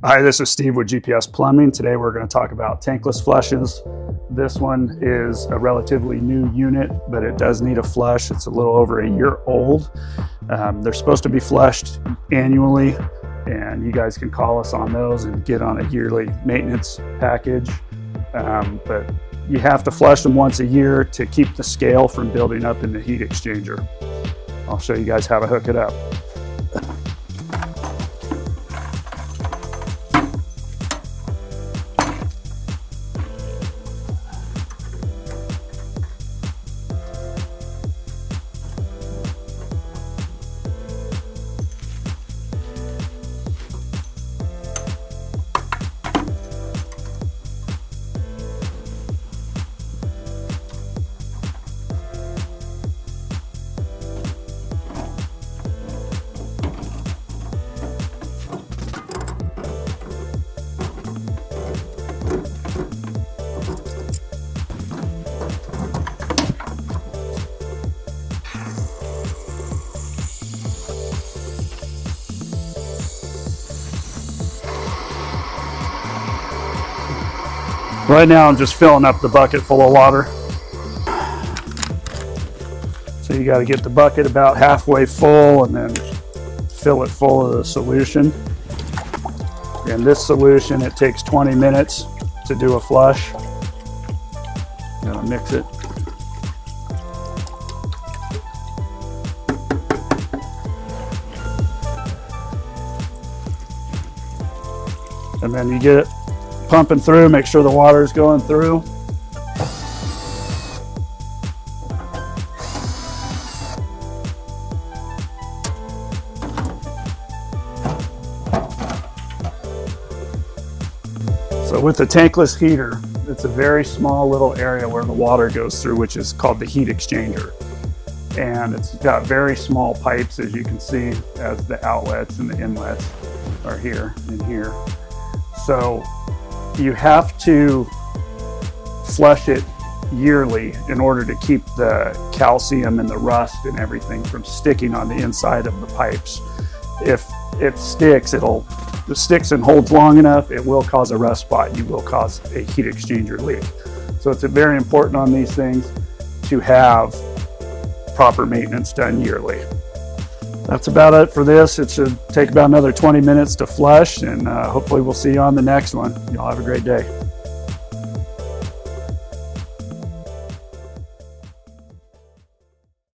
Hi, this is Steve with GPS Plumbing. Today we're going to talk about tankless flushes. This one is a relatively new unit, but it does need a flush. It's a little over a year old. They're supposed to be flushed annually, and you guys can call us on those and get on a yearly maintenance package. But you have to flush them once a year to keep the scale from building up in the heat exchanger. I'll show you guys how to hook it up. Right now I'm just filling up the bucket full of water. So you got to get the bucket about halfway full and then fill it full of the solution. And this solution, it takes 20 minutes to do a flush. Gotta mix it. And then you get it pumping through, make sure the water is going through. So with the tankless heater, it's a very small little area where the water goes through, which is called the heat exchanger. And it's got very small pipes, as you can see, as the outlets and the inlets are here and here. So you have to flush it yearly in order to keep the calcium and the rust and everything from sticking on the inside of the pipes. If it sticks, if it sticks and holds long enough, it will cause a rust spot. You will cause a heat exchanger leak. So it's very important on these things to have proper maintenance done yearly. That's about it for this. It should take about another 20 minutes to flush, and hopefully we'll see you on the next one. Y'all have a great day.